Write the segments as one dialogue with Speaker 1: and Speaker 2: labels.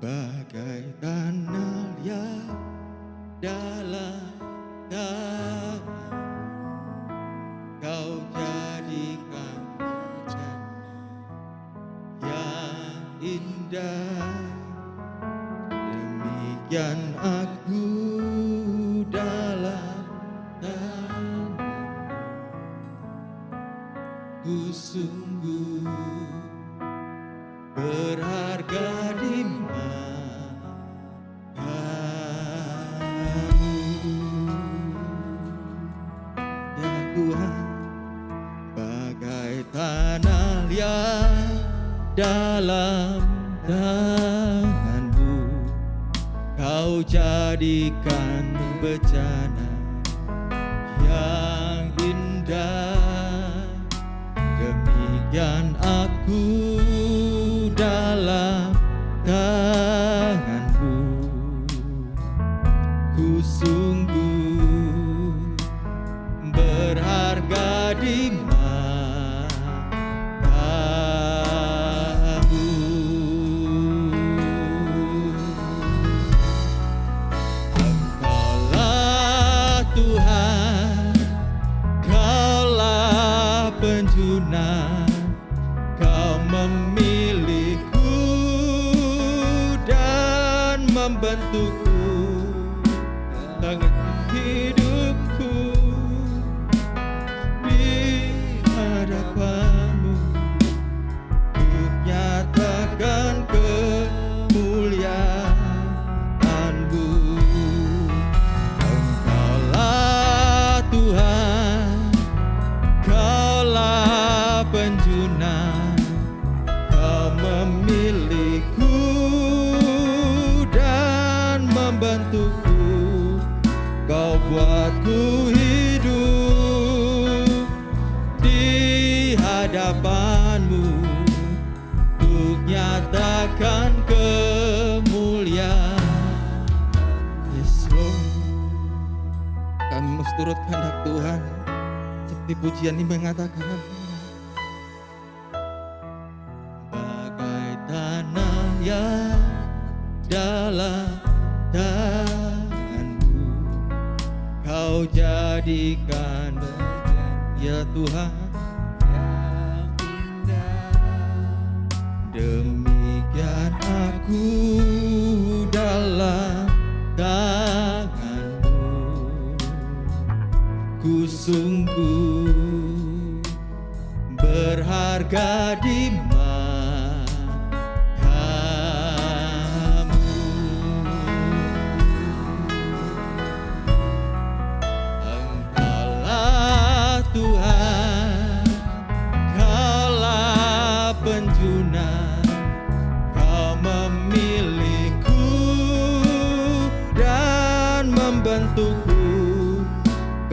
Speaker 1: bagai tanah liat dalam tangan. Kau jadikan hujan yang indah. Demikian aku dalam tangan. Ku sungguh berharga di matamu, ya Tuhan, bagai tanah liat dalam tanganmu. Kau jadikan bejana yang indah. Demikian aku dalam tanganmu. Ku sungguh berharga di matamu. Engkaulah Tuhan, Kaulah penjuna. Kau memilihku dan membentukku dengan hidupku di hadapanmu. Ku nyatakan kemuliaanmu. Engkaulah Tuhan, Kaulah penjuna. Kau memilihku dan membentukku. Kau buatku hidup di hadapanmu untuk nyatakan kemuliaan. Yes Lord, kami menurut kehendak Tuhan, seperti pujian ini mengatakan, bagai tanah yang dalam tanganmu. Kau jadikan ya Tuhan yang indah. Demikian aku dalam tanganmu. Ku sungguh berharga di matamu. Engkaulah Tuhan, Kaulah penjuna. Kau memilihku dan membentukku.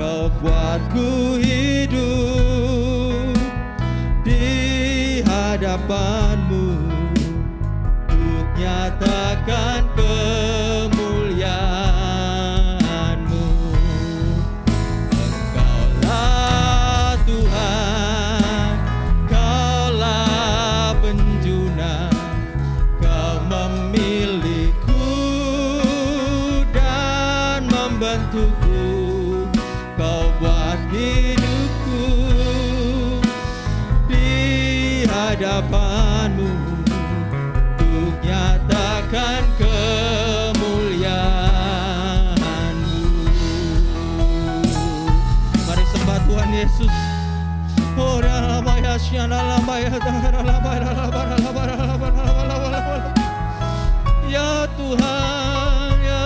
Speaker 1: Kau buatku hidup di hadapanmu untuk nyatakan kemuliaanmu. Engkaulah Tuhan, Kaulah penjuna. Kau memilihku dan membentukku. Kau buat hidupku di hadapanmu untuk nyatakan kemuliaanmu. Mari sembah Tuhan Yesus. Ya Tuhan, ya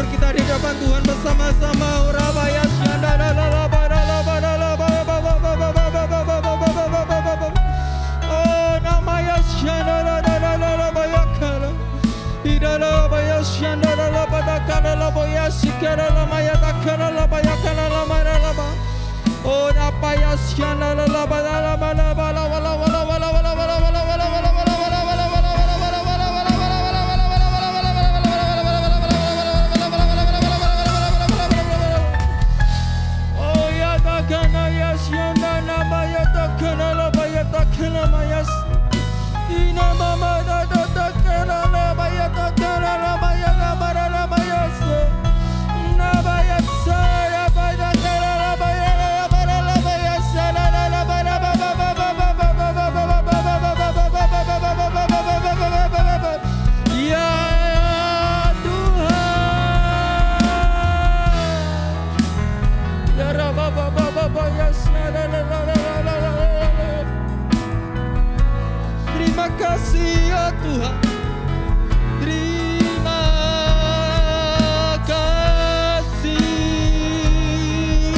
Speaker 1: bersyukur kita di hadapan Tuhan bersama-sama. Oh, namanya Oh, napaya syana la la ba la ba la ba la ba la ba la ba la ba la ba la ba la ba la ba la ba la ba la ba la ba la Oh, ya takana ya syana nama ya takana la ba ya takana mayas ina mama da da takana la ba ya takana la ba ya la ba la ba ya na ba ya sa ya ba da la ba ya Terima kasih ya Tuhan. Terima kasih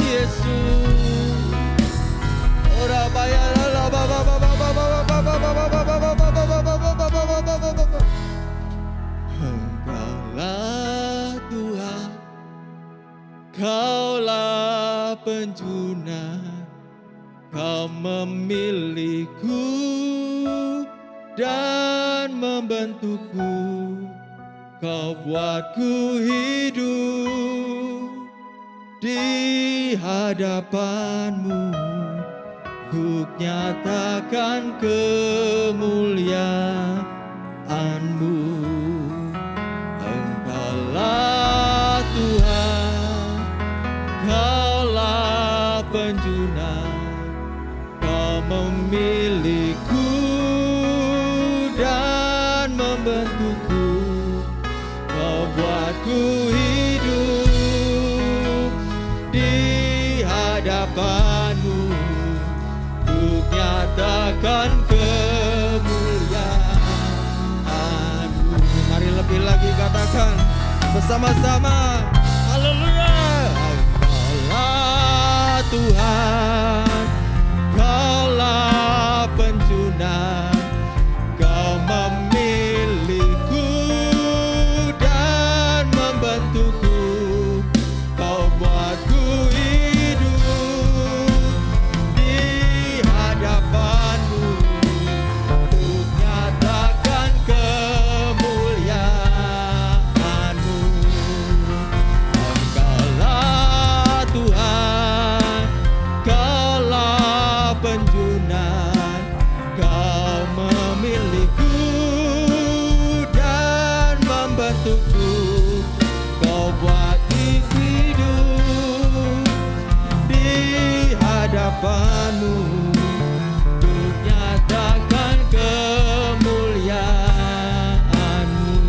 Speaker 1: Yesus. Ora bayar Engkaulah Tuhan, Kaulah penjuna, Kau memilihku dan membentukku, Kau buatku hidup di hadapan-Mu, untuk nyatakan kemuliaan-Mu. Engkaulah Tuhan, Kaulah penjuna, Kau memilihku dan membentukku, Kau buatku hidup di hadapan-Mu, untuk nyatakan kemuliaan-Mu. Mari lebih lagi katakan bersama-sama, haleluya. Engkaulah Tuhan, Kaulah penjuna, Kau memilihku dan membentukku, Kau buatku hidup di hadapan-Mu, untuk nyatakan kemuliaan-Mu. Engkaulah Tuhan, Kaulah penjuna, Kau memilihku dan membentukku, Kau buat hidup di hadapan-Mu, untuk nyatakan kemuliaan-Mu,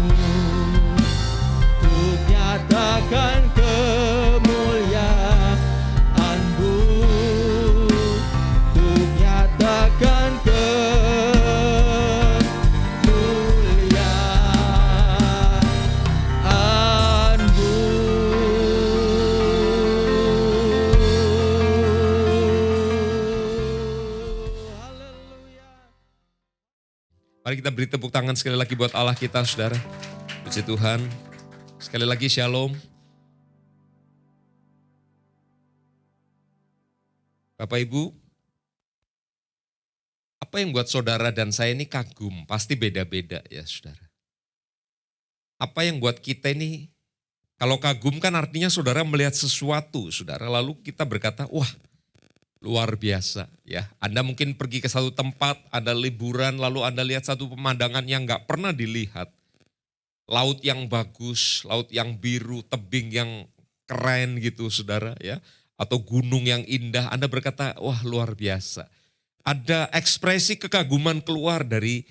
Speaker 1: untuk nyatakan kemuliaan-Mu, untuk nyatakan kemuliaan-Mu. Haleluya.
Speaker 2: Mari kita beri tepuk tangan sekali lagi buat Allah kita, saudara. Puji Tuhan. Sekali lagi shalom. Bapak Ibu, apa yang buat saudara dan saya ini kagum? Pasti beda-beda ya saudara. Apa yang buat kita ini, kalau kagum kan artinya saudara melihat sesuatu saudara, lalu kita berkata, wah luar biasa ya. Anda mungkin pergi ke satu tempat, Anda liburan, lalu Anda lihat satu pemandangan yang gak pernah dilihat. Laut yang bagus, laut yang biru, tebing yang keren gitu saudara ya. Atau gunung yang indah, Anda berkata, wah luar biasa. Ada ekspresi kekaguman keluar dari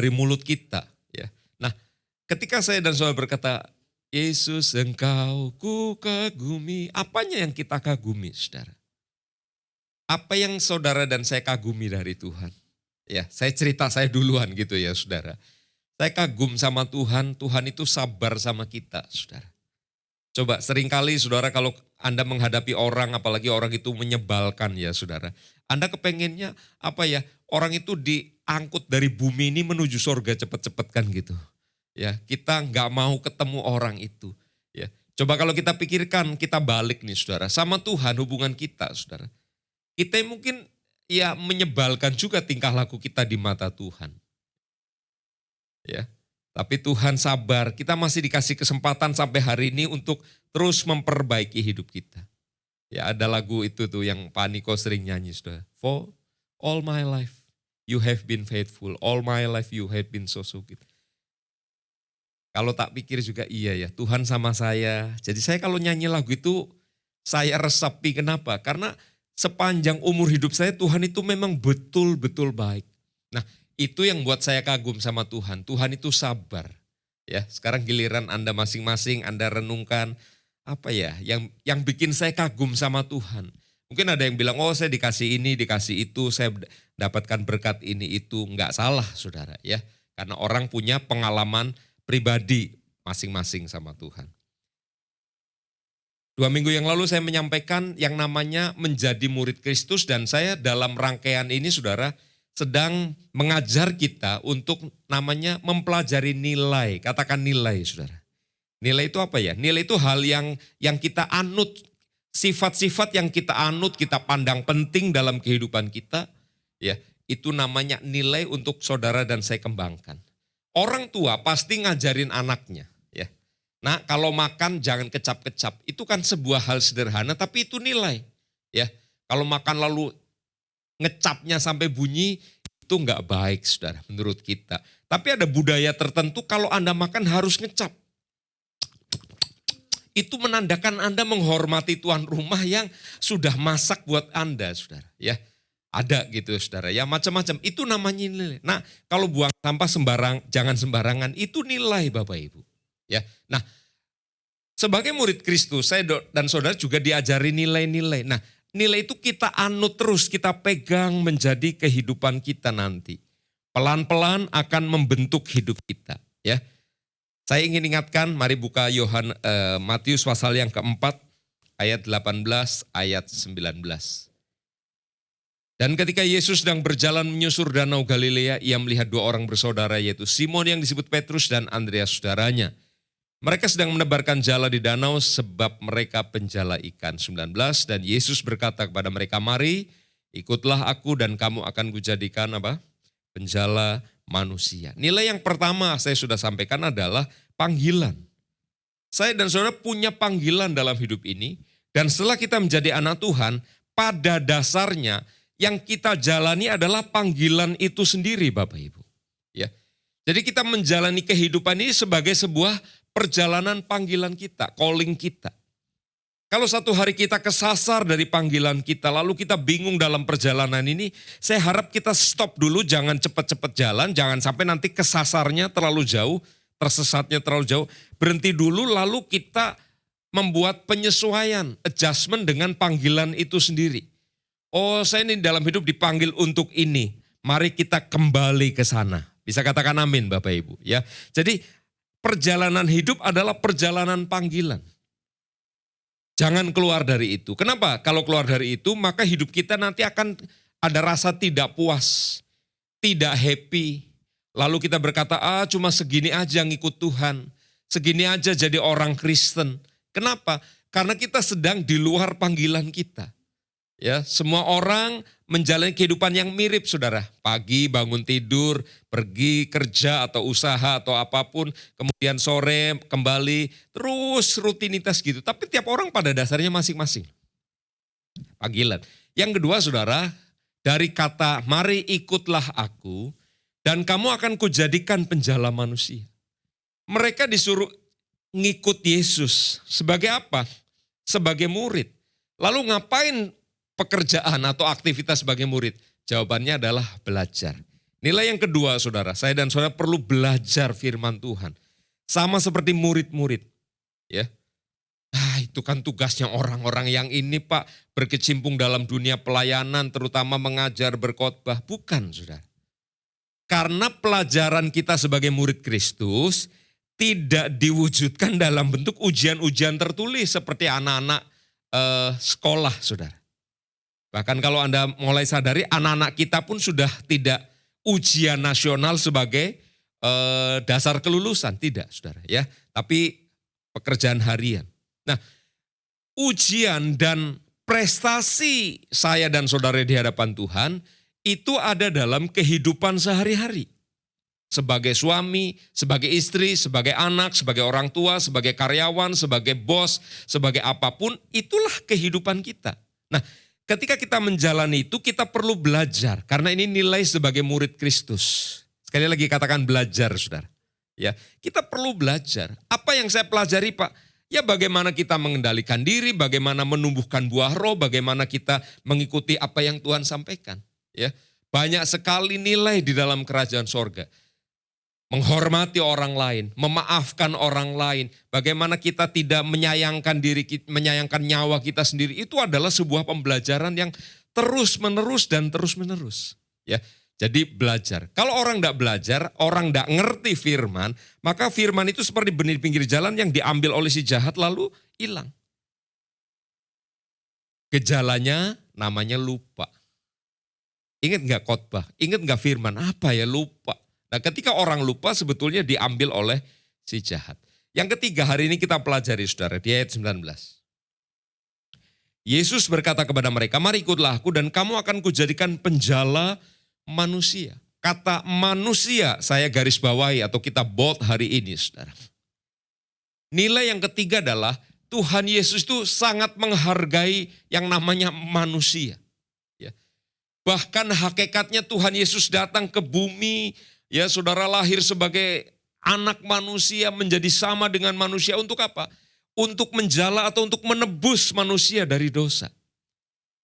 Speaker 2: mulut kita. Ya. Nah, ketika saya dan saudara berkata, Yesus Engkau ku kagumi, apanya yang kita kagumi saudara? Apa yang saudara dan saya kagumi dari Tuhan? Ya, saya cerita saya duluan gitu ya saudara. Saya kagum sama Tuhan, Tuhan itu sabar sama kita saudara. Coba seringkali saudara kalau Anda menghadapi orang, apalagi orang itu menyebalkan ya saudara. Anda kepengennya apa ya, orang itu diangkut dari bumi ini menuju surga cepet-cepet kan gitu. Ya, kita nggak mau ketemu orang itu. Ya, coba kalau kita pikirkan, kita balik nih saudara, sama Tuhan hubungan kita saudara. Kita mungkin ya menyebalkan juga tingkah laku kita di mata Tuhan. Ya, tapi Tuhan sabar, kita masih dikasih kesempatan sampai hari ini untuk terus memperbaiki hidup kita. Ya ada lagu itu tuh yang Pak Niko sering nyanyi saudara. For all my life you have been faithful, all my life you have been so good. Kalau tak pikir juga iya ya, Tuhan sama saya. Jadi saya kalau nyanyi lagu itu saya resapi, kenapa? Karena sepanjang umur hidup saya Tuhan itu memang betul-betul baik. Nah itu yang buat saya kagum sama Tuhan. Tuhan itu sabar. Ya, sekarang giliran Anda masing-masing, Anda renungkan apa ya yang bikin saya kagum sama Tuhan. Mungkin ada yang bilang, oh saya dikasih ini, dikasih itu, saya dapatkan berkat ini itu. Enggak salah saudara ya. Karena orang punya pengalaman pribadi masing-masing sama Tuhan. 2 minggu yang lalu saya menyampaikan yang namanya menjadi murid Kristus, dan saya dalam rangkaian ini saudara sedang mengajar kita untuk namanya mempelajari nilai. Katakan nilai saudara. Nilai itu apa ya? Nilai itu hal yang kita anut, sifat-sifat yang kita anut, kita pandang penting dalam kehidupan kita. Ya, itu namanya nilai untuk saudara dan saya kembangkan. Orang tua pasti ngajarin anaknya, ya. Nah, kalau makan jangan kecap-kecap. Itu kan sebuah hal sederhana, tapi itu nilai, ya. Kalau makan lalu ngecapnya sampai bunyi, itu enggak baik, saudara, menurut kita. Tapi ada budaya tertentu kalau Anda makan harus ngecap. Itu menandakan Anda menghormati tuan rumah yang sudah masak buat Anda, saudara, ya. Ada gitu saudara, ya macam-macam. Itu namanya nilai. Nah kalau buang sampah jangan sembarangan, itu nilai Bapak Ibu. Ya, nah sebagai murid Kristus, saya dan saudara juga diajari nilai-nilai. Nah nilai itu kita anut terus, kita pegang menjadi kehidupan kita nanti. Pelan-pelan akan membentuk hidup kita. Ya, saya ingin ingatkan, mari buka Matius pasal yang keempat, ayat 18, ayat 19. Dan ketika Yesus sedang berjalan menyusur danau Galilea, ia melihat 2 orang bersaudara, yaitu Simon yang disebut Petrus dan Andreas saudaranya. Mereka sedang menebarkan jala di danau sebab mereka penjala ikan. 19, dan Yesus berkata kepada mereka, mari ikutlah aku dan kamu akan kujadikan apa? Penjala manusia. Nilai yang pertama saya sudah sampaikan adalah panggilan. Saya dan saudara punya panggilan dalam hidup ini, dan setelah kita menjadi anak Tuhan, pada dasarnya yang kita jalani adalah panggilan itu sendiri Bapak Ibu. Ya. Jadi kita menjalani kehidupan ini sebagai sebuah perjalanan panggilan kita, calling kita. Kalau satu hari kita kesasar dari panggilan kita, lalu kita bingung dalam perjalanan ini, saya harap kita stop dulu, jangan cepat-cepat jalan, jangan sampai nanti kesasarnya terlalu jauh, tersesatnya terlalu jauh. Berhenti dulu lalu kita membuat penyesuaian, adjustment dengan panggilan itu sendiri. Oh saya ini dalam hidup dipanggil untuk ini, mari kita kembali ke sana. Bisa katakan amin Bapak Ibu ya. Jadi perjalanan hidup adalah perjalanan panggilan. Jangan keluar dari itu. Kenapa? Kalau keluar dari itu maka hidup kita nanti akan ada rasa tidak puas, tidak happy. Lalu kita berkata, cuma segini aja ngikut Tuhan, segini aja jadi orang Kristen. Kenapa? Karena kita sedang di luar panggilan kita. Ya, semua orang menjalani kehidupan yang mirip saudara. Pagi bangun tidur, pergi kerja atau usaha atau apapun. Kemudian sore kembali, terus rutinitas gitu. Tapi tiap orang pada dasarnya masing-masing. Panggilan. Yang kedua saudara, dari kata mari ikutlah aku dan kamu akan kujadikan penjala manusia. Mereka disuruh ngikut Yesus. Sebagai apa? Sebagai murid. Lalu ngapain pekerjaan atau aktivitas sebagai murid? Jawabannya adalah belajar. Nilai yang kedua saudara, saya dan saudara perlu belajar firman Tuhan. Sama seperti murid-murid. Ya, itu kan tugasnya orang-orang yang ini Pak, berkecimpung dalam dunia pelayanan, terutama mengajar, berkhotbah. Bukan saudara. Karena pelajaran kita sebagai murid Kristus tidak diwujudkan dalam bentuk ujian-ujian tertulis seperti anak-anak sekolah, saudara. Bahkan kalau Anda mulai sadari, anak-anak kita pun sudah tidak ujian nasional sebagai dasar kelulusan, tidak, saudara, ya. Tapi pekerjaan harian. Nah, ujian dan prestasi saya dan saudara di hadapan Tuhan itu ada dalam kehidupan sehari-hari. Sebagai suami, sebagai istri, sebagai anak, sebagai orang tua, sebagai karyawan, sebagai bos, sebagai apapun, itulah kehidupan kita. Nah, ketika kita menjalani itu, kita perlu belajar. Karena ini nilai sebagai murid Kristus. Sekali lagi katakan belajar, saudara. Ya, kita perlu belajar. Apa yang saya pelajari, Pak? Ya bagaimana kita mengendalikan diri, bagaimana menumbuhkan buah roh, bagaimana kita mengikuti apa yang Tuhan sampaikan. Ya, banyak sekali nilai di dalam kerajaan sorga. Menghormati orang lain, memaafkan orang lain, bagaimana kita tidak menyayangkan diri, menyayangkan nyawa kita sendiri, itu adalah sebuah pembelajaran yang terus menerus dan terus menerus. Ya, jadi belajar. Kalau orang tidak belajar, orang tidak ngerti firman, maka firman itu seperti benih di pinggir jalan yang diambil oleh si jahat lalu hilang. Gejalanya namanya lupa. Ingat nggak khotbah? Ingat nggak firman? Apa ya lupa? Nah, ketika orang lupa sebetulnya diambil oleh si jahat. Yang ketiga hari ini kita pelajari, saudara, di ayat 19. Yesus berkata kepada mereka, mari ikutlah aku dan kamu akan kujadikan penjala manusia. Kata manusia saya garis bawahi atau kita bold hari ini, saudara. Nilai yang ketiga adalah Tuhan Yesus itu sangat menghargai yang namanya manusia. Ya. Bahkan hakikatnya Tuhan Yesus datang ke bumi, ya saudara, lahir sebagai anak manusia, menjadi sama dengan manusia untuk apa? Untuk menjala atau untuk menebus manusia dari dosa.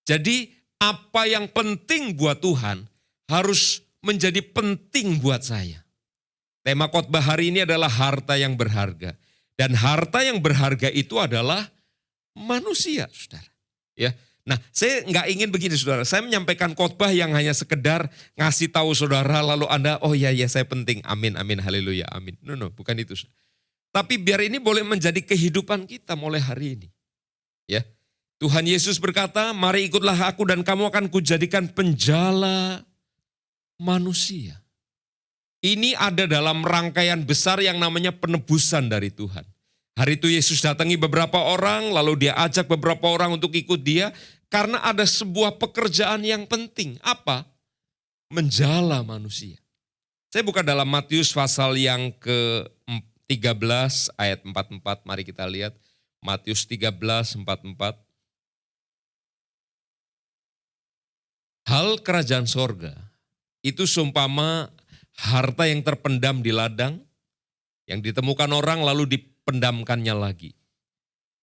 Speaker 2: Jadi apa yang penting buat Tuhan harus menjadi penting buat saya. Tema khotbah hari ini adalah harta yang berharga. Dan harta yang berharga itu adalah manusia, saudara. Ya. Nah, saya nggak ingin begini, saudara. Saya menyampaikan khotbah yang hanya sekedar ngasih tahu saudara, lalu Anda, oh iya, saya penting, amin, amin, haleluya, amin. No, bukan itu. Tapi biar ini boleh menjadi kehidupan kita mulai hari ini. Ya, Tuhan Yesus berkata, mari ikutlah aku dan kamu akan kujadikan penjala manusia. Ini ada dalam rangkaian besar yang namanya penebusan dari Tuhan. Hari itu Yesus datangi beberapa orang, lalu dia ajak beberapa orang untuk ikut dia. Karena ada sebuah pekerjaan yang penting. Apa? Menjala manusia. Saya buka dalam Matius pasal yang ke-13 ayat 44. Mari kita lihat. Matius 13:44. Hal kerajaan sorga itu seumpama harta yang terpendam di ladang, yang ditemukan orang lalu dipendamkannya lagi.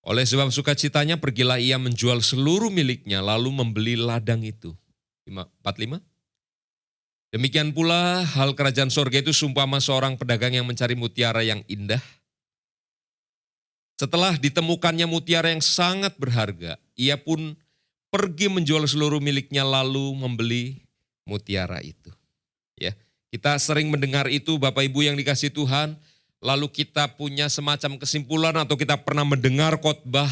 Speaker 2: Oleh sebab sukacitanya pergilah ia menjual seluruh miliknya lalu membeli ladang itu. 45. Demikian pula hal kerajaan sorga itu seumpama seorang pedagang yang mencari mutiara yang indah. Setelah ditemukannya mutiara yang sangat berharga, ia pun pergi menjual seluruh miliknya lalu membeli mutiara itu. Ya, kita sering mendengar itu Bapak Ibu yang dikasihi Tuhan. Lalu kita punya semacam kesimpulan atau kita pernah mendengar khotbah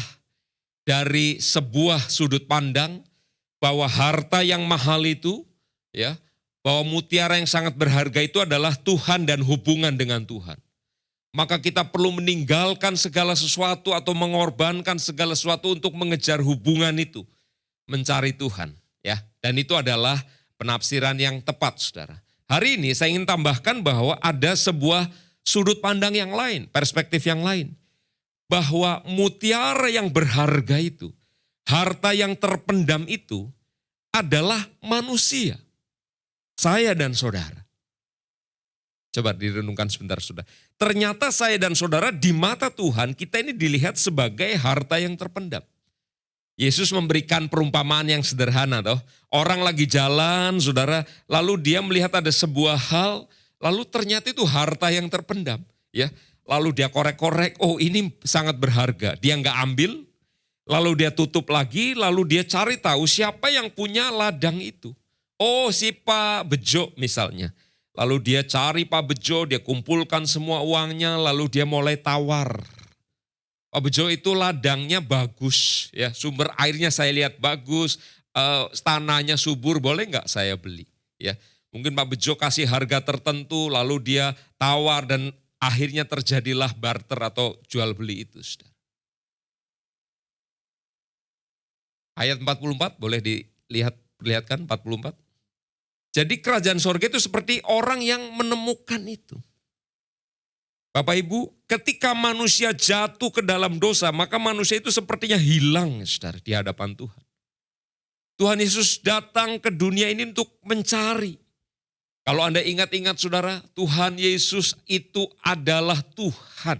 Speaker 2: dari sebuah sudut pandang bahwa harta yang mahal itu, ya, bahwa mutiara yang sangat berharga itu adalah Tuhan dan hubungan dengan Tuhan. Maka kita perlu meninggalkan segala sesuatu atau mengorbankan segala sesuatu untuk mengejar hubungan itu, mencari Tuhan, ya. Dan itu adalah penafsiran yang tepat, saudara. Hari ini saya ingin tambahkan bahwa ada sebuah sudut pandang yang lain, perspektif yang lain. Bahwa mutiara yang berharga itu, harta yang terpendam itu adalah manusia. Saya dan saudara. Coba direnungkan sebentar, saudara. Ternyata saya dan saudara di mata Tuhan, kita ini dilihat sebagai harta yang terpendam. Yesus memberikan perumpamaan yang sederhana, toh. Orang lagi jalan, saudara, lalu dia melihat ada sebuah hal, lalu ternyata itu harta yang terpendam, ya. Lalu dia korek-korek, oh ini sangat berharga. Dia nggak ambil, lalu dia tutup lagi, lalu dia cari tahu siapa yang punya ladang itu. Oh si Pak Bejo misalnya. Lalu dia cari Pak Bejo, dia kumpulkan semua uangnya, lalu dia mulai tawar. Pak Bejo itu ladangnya bagus, ya sumber airnya saya lihat bagus, tanahnya subur, boleh nggak saya beli? Ya, mungkin Pak Bejo kasih harga tertentu, lalu dia tawar dan akhirnya terjadilah barter atau jual beli itu. Saudara. Ayat 44 boleh perlihatkan 44. Jadi kerajaan sorga itu seperti orang yang menemukan itu. Bapak Ibu, ketika manusia jatuh ke dalam dosa, maka manusia itu sepertinya hilang, saudara, di hadapan Tuhan. Tuhan Yesus datang ke dunia ini untuk mencari. Kalau Anda ingat-ingat saudara, Tuhan Yesus itu adalah Tuhan.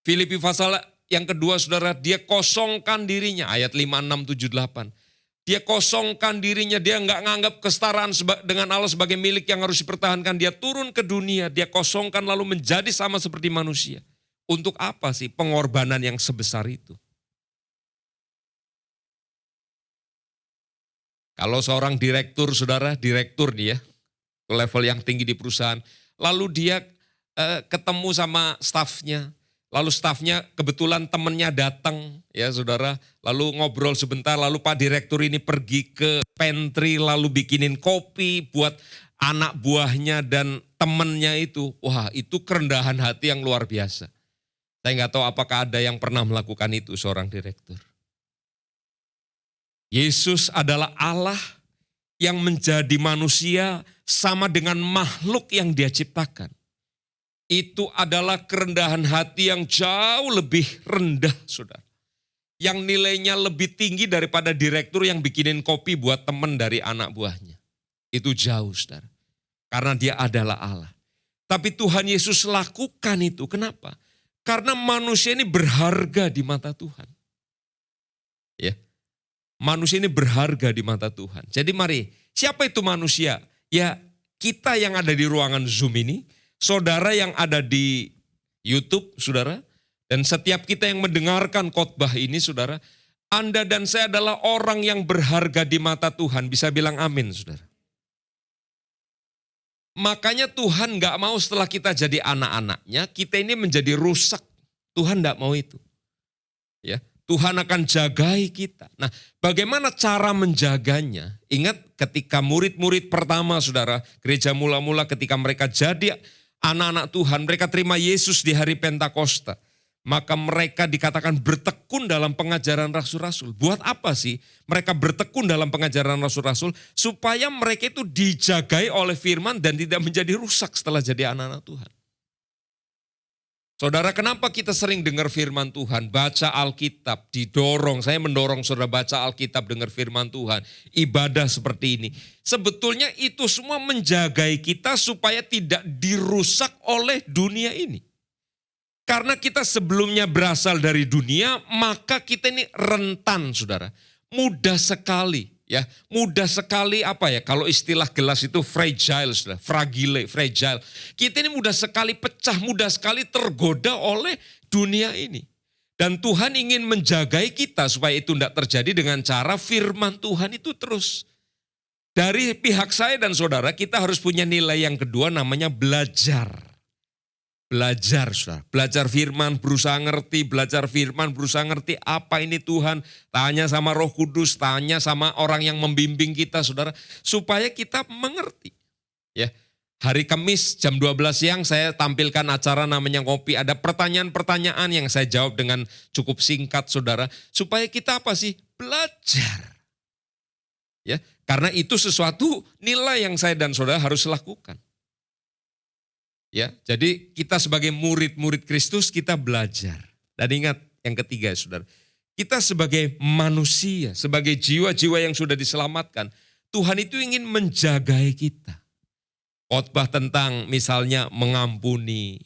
Speaker 2: Filipi pasal yang kedua saudara, dia kosongkan dirinya, ayat 5, 6, 7, 8. Dia kosongkan dirinya, dia nggak nganggap kesetaraan dengan Allah sebagai milik yang harus dipertahankan. Dia turun ke dunia, dia kosongkan lalu menjadi sama seperti manusia. Untuk apa sih pengorbanan yang sebesar itu? Kalau seorang direktur, saudara, direktur nih ya, level yang tinggi di perusahaan, lalu dia ketemu sama stafnya, lalu stafnya kebetulan temennya datang ya saudara, lalu ngobrol sebentar, lalu Pak Direktur ini pergi ke pantry, lalu bikinin kopi buat anak buahnya dan temennya itu. Wah, itu kerendahan hati yang luar biasa. Saya nggak tahu apakah ada yang pernah melakukan itu seorang direktur. Yesus adalah Allah yang menjadi manusia sama dengan makhluk yang dia ciptakan. Itu adalah kerendahan hati yang jauh lebih rendah, saudara. Yang nilainya lebih tinggi daripada direktur yang bikinin kopi buat teman dari anak buahnya. Itu jauh, saudara. Karena dia adalah Allah. Tapi Tuhan Yesus lakukan itu, kenapa? Karena manusia ini berharga di mata Tuhan. Ya, manusia ini berharga di mata Tuhan. Jadi mari, siapa itu manusia? Ya, kita yang ada di ruangan Zoom ini, saudara yang ada di YouTube, saudara, dan setiap kita yang mendengarkan khotbah ini, saudara, Anda dan saya adalah orang yang berharga di mata Tuhan. Bisa bilang amin, saudara. Makanya Tuhan gak mau setelah kita jadi anak-anaknya, kita ini menjadi rusak. Tuhan gak mau itu. Ya, Tuhan akan jagai kita. Nah, bagaimana cara menjaganya? Ingat ketika murid-murid pertama, saudara, gereja mula-mula ketika mereka jadi anak-anak Tuhan, mereka terima Yesus di hari Pentakosta. Maka mereka dikatakan bertekun dalam pengajaran rasul-rasul. Buat apa sih mereka bertekun dalam pengajaran rasul-rasul? Supaya mereka itu dijagai oleh firman dan tidak menjadi rusak setelah jadi anak-anak Tuhan. Saudara, kenapa kita sering dengar firman Tuhan? Baca Alkitab, didorong. Saya mendorong saudara baca Alkitab, dengar firman Tuhan. Ibadah seperti ini. Sebetulnya itu semua menjagai kita supaya tidak dirusak oleh dunia ini. Karena kita sebelumnya berasal dari dunia, maka kita ini rentan, saudara. Mudah sekali, ya. Mudah sekali apa ya, kalau istilah gelas itu fragile, saudara. Fragile. Kita ini mudah sekali pecah, mudah sekali tergoda oleh dunia ini. Dan Tuhan ingin menjagai kita supaya itu tidak terjadi dengan cara firman Tuhan itu terus. Dari pihak saya dan saudara, kita harus punya nilai yang kedua namanya belajar. Belajar, saudara. Belajar firman, berusaha ngerti, belajar firman, berusaha ngerti apa ini Tuhan. Tanya sama Roh Kudus, tanya sama orang yang membimbing kita, saudara. Supaya kita mengerti. Ya, hari Kamis jam 12 siang saya tampilkan acara namanya Ngopi. Ada pertanyaan-pertanyaan yang saya jawab dengan cukup singkat, saudara. Supaya kita apa sih? Belajar. Ya, karena itu sesuatu nilai yang saya dan saudara harus lakukan. Ya, jadi kita sebagai murid-murid Kristus kita belajar. Dan ingat yang ketiga, saudara, kita sebagai manusia, sebagai jiwa-jiwa yang sudah diselamatkan, Tuhan itu ingin menjagai kita. Khotbah tentang misalnya mengampuni,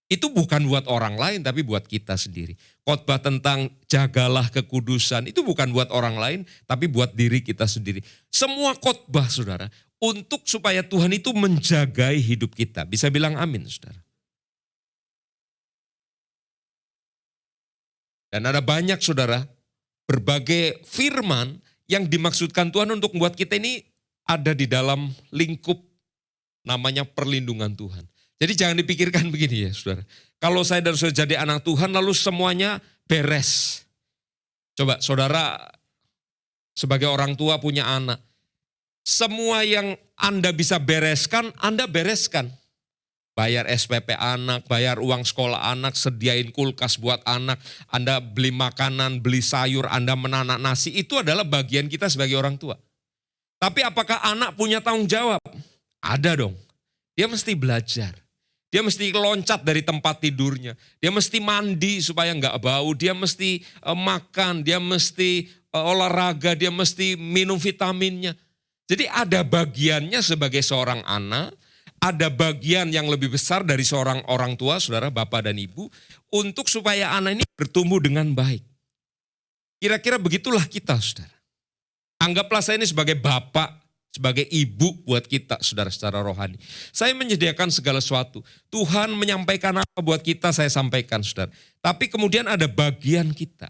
Speaker 2: itu bukan buat orang lain tapi buat kita sendiri. Khotbah tentang jagalah kekudusan, itu bukan buat orang lain tapi buat diri kita sendiri. Semua khotbah, saudara, untuk supaya Tuhan itu menjagai hidup kita. Bisa bilang amin, saudara. Dan ada banyak, saudara, berbagai firman yang dimaksudkan Tuhan untuk membuat kita ini ada di dalam lingkup namanya perlindungan Tuhan. Jadi jangan dipikirkan begini ya saudara. Kalau saya dan saudara jadi anak Tuhan lalu semuanya beres. Coba saudara sebagai orang tua punya anak. Semua yang Anda bisa bereskan, Anda bereskan. Bayar SPP anak, bayar uang sekolah anak, sediain kulkas buat anak, Anda beli makanan, beli sayur, Anda menanak nasi, itu adalah bagian kita sebagai orang tua. Tapi apakah anak punya tanggung jawab? Ada dong. Dia mesti belajar. Dia mesti loncat dari tempat tidurnya. Dia mesti mandi supaya nggak bau. Dia mesti makan, dia mesti olahraga, dia mesti minum vitaminnya. Jadi ada bagiannya sebagai seorang anak, ada bagian yang lebih besar dari seorang orang tua, saudara, bapak dan ibu, untuk supaya anak ini bertumbuh dengan baik. Kira-kira begitulah kita, saudara. Anggaplah saya ini sebagai bapak, sebagai ibu buat kita, saudara, secara rohani. Saya menyediakan segala sesuatu. Tuhan menyampaikan apa buat kita, saya sampaikan, saudara. Tapi kemudian ada bagian kita.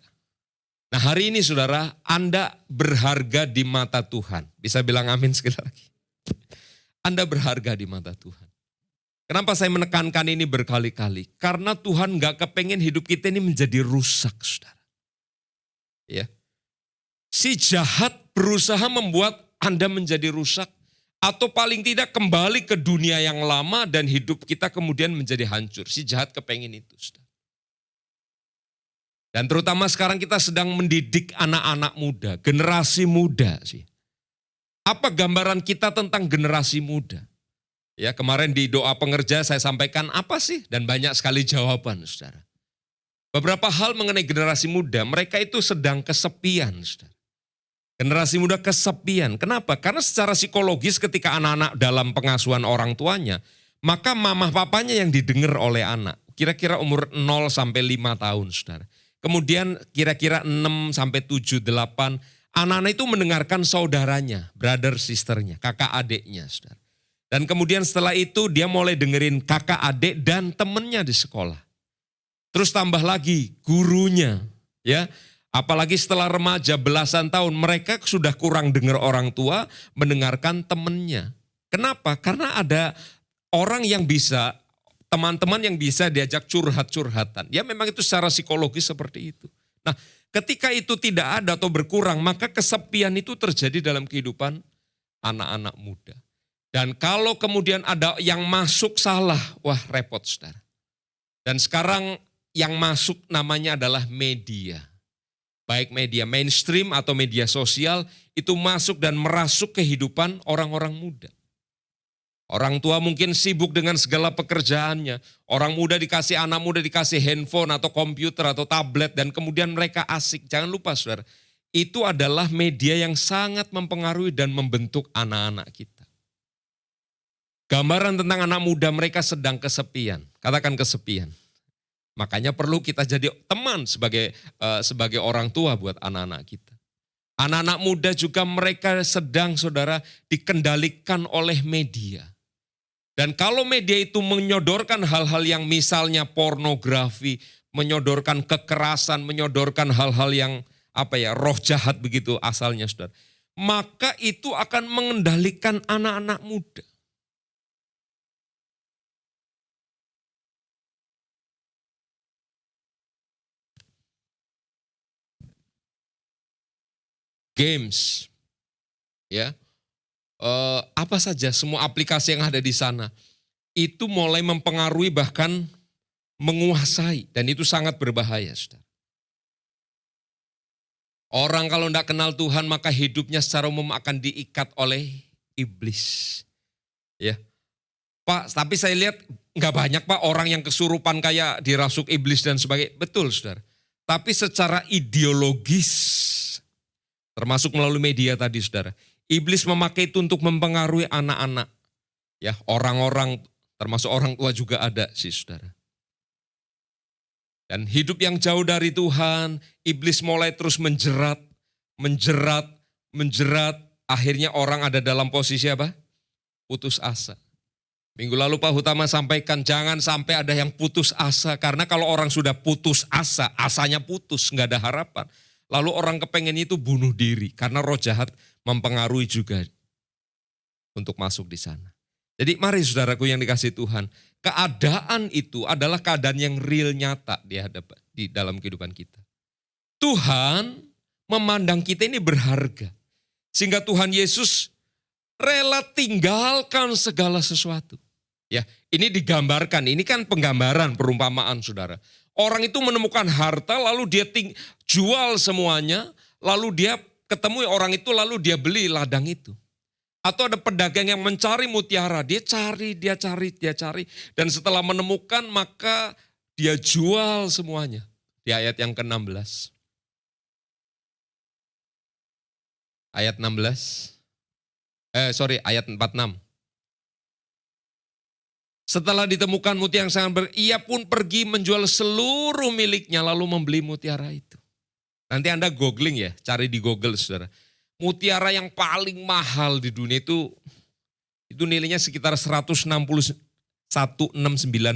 Speaker 2: Nah hari ini, saudara, Anda berharga di mata Tuhan. Bisa bilang amin sekali lagi. Anda berharga di mata Tuhan. Kenapa saya menekankan ini berkali-kali? Karena Tuhan gak kepengen hidup kita ini menjadi rusak, saudara. Ya. Si jahat berusaha membuat Anda menjadi rusak, atau paling tidak kembali ke dunia yang lama dan hidup kita kemudian menjadi hancur. Si jahat kepengen itu, saudara. Dan terutama sekarang kita sedang mendidik anak-anak muda, generasi muda sih. Apa gambaran kita tentang generasi muda? Ya, kemarin di doa pengerja saya sampaikan apa sih? Dan banyak sekali jawaban, saudara. Beberapa hal mengenai generasi muda, mereka itu sedang kesepian, saudara. Generasi muda kesepian. Kenapa? Karena secara psikologis ketika anak-anak dalam pengasuhan orang tuanya, maka mamah papanya yang didengar oleh anak. Kira-kira umur 0 sampai 5 tahun, saudara. Kemudian kira-kira 6 sampai 7, 8, anak-anak itu mendengarkan saudaranya, brother sisternya, kakak adiknya, saudara. Dan kemudian setelah itu dia mulai dengerin kakak adik dan temennya di sekolah. Terus tambah lagi gurunya, ya. Apalagi setelah remaja belasan tahun mereka sudah kurang dengar orang tua, mendengarkan temennya. Kenapa? Karena ada orang yang bisa, teman-teman yang bisa diajak curhat-curhatan. Ya memang itu secara psikologis seperti itu. Nah, ketika itu tidak ada atau berkurang, maka kesepian itu terjadi dalam kehidupan anak-anak muda. Dan kalau kemudian ada yang masuk salah, wah repot, saudara. Dan sekarang yang masuk namanya adalah media. Baik media mainstream atau media sosial, itu masuk dan merasuk kehidupan orang-orang muda. Orang tua mungkin sibuk dengan segala pekerjaannya. Orang muda dikasih, anak muda dikasih handphone atau komputer atau tablet dan kemudian mereka asik. Jangan lupa saudara, itu adalah media yang sangat mempengaruhi dan membentuk anak-anak kita. Gambaran tentang anak muda mereka sedang kesepian. Katakan kesepian. Makanya perlu kita jadi teman sebagai orang tua buat anak-anak kita. Anak-anak muda juga mereka sedang saudara dikendalikan oleh media. Dan kalau media itu menyodorkan hal-hal yang misalnya pornografi, menyodorkan kekerasan, menyodorkan hal-hal yang roh jahat begitu asalnya saudara. Maka itu akan mengendalikan anak-anak muda. Games, ya, apa saja semua aplikasi yang ada di sana itu mulai mempengaruhi bahkan menguasai dan itu sangat berbahaya, saudara. Orang kalau tidak kenal Tuhan maka hidupnya secara umum akan diikat oleh iblis, ya. Pak, tapi saya lihat nggak banyak Pak orang yang kesurupan kayak dirasuk iblis dan sebagainya. Betul, saudara. Tapi secara ideologis termasuk melalui media tadi saudara. Iblis memakai itu untuk mempengaruhi anak-anak. Ya, orang-orang termasuk orang tua juga ada sih saudara. Dan hidup yang jauh dari Tuhan, iblis mulai terus menjerat. Akhirnya orang ada dalam posisi apa? Putus asa. Minggu lalu Pak Hutama sampaikan jangan sampai ada yang putus asa. Karena kalau orang sudah putus asa, asanya putus, nggak ada harapan. Lalu orang kepengen itu bunuh diri karena roh jahat mempengaruhi juga untuk masuk di sana. Jadi mari saudaraku yang dikasih Tuhan, keadaan itu adalah keadaan yang real nyata di dalam kehidupan kita. Tuhan memandang kita ini berharga. Sehingga Tuhan Yesus rela tinggalkan segala sesuatu. Ya, ini digambarkan, ini kan penggambaran, perumpamaan saudara. Orang itu menemukan harta lalu dia jual semuanya, lalu dia ketemu orang itu lalu dia beli ladang itu. Atau ada pedagang yang mencari mutiara, dia cari. Dan setelah menemukan maka dia jual semuanya. Di ayat yang ke-16. Ayat 16. Ayat 46. Setelah ditemukan mutiara yang sangat ia pun pergi menjual seluruh miliknya lalu membeli mutiara itu. Nanti Anda googling ya, cari di Google saudara. Mutiara yang paling mahal di dunia itu nilainya sekitar 169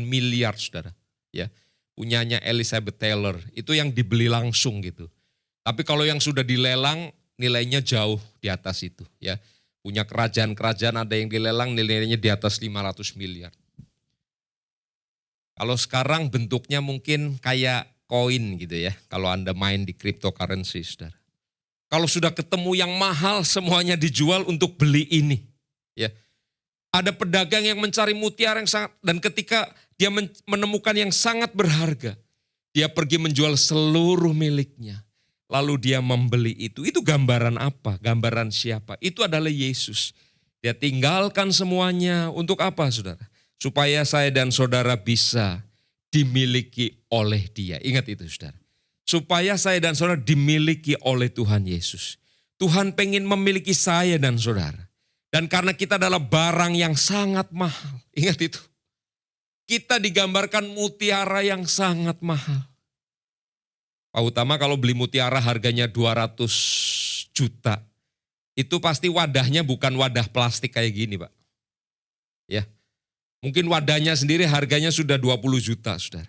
Speaker 2: miliar saudara. Ya, punyanya Elizabeth Taylor, itu yang dibeli langsung gitu. Tapi kalau yang sudah dilelang nilainya jauh di atas itu ya. Punya kerajaan-kerajaan ada yang dilelang nilainya di atas 500 miliar. Kalau sekarang bentuknya mungkin kayak koin gitu ya. Kalau Anda main di cryptocurrency saudara. Kalau sudah ketemu yang mahal semuanya dijual untuk beli ini. Ya. Ada pedagang yang mencari mutiara yang sangat, dan ketika dia menemukan yang sangat berharga, dia pergi menjual seluruh miliknya. Lalu dia membeli itu. Itu gambaran apa? Gambaran siapa? Itu adalah Yesus. Dia tinggalkan semuanya untuk apa saudara? Supaya saya dan saudara bisa dimiliki oleh Dia. Ingat itu saudara. Supaya saya dan saudara dimiliki oleh Tuhan Yesus. Tuhan pengen memiliki saya dan saudara. Dan karena kita adalah barang yang sangat mahal. Ingat itu. Kita digambarkan mutiara yang sangat mahal. Pak Utama kalau beli mutiara harganya 200 juta. Itu pasti wadahnya bukan wadah plastik kayak gini Pak. Ya. Mungkin wadahnya sendiri harganya sudah 20 juta saudara.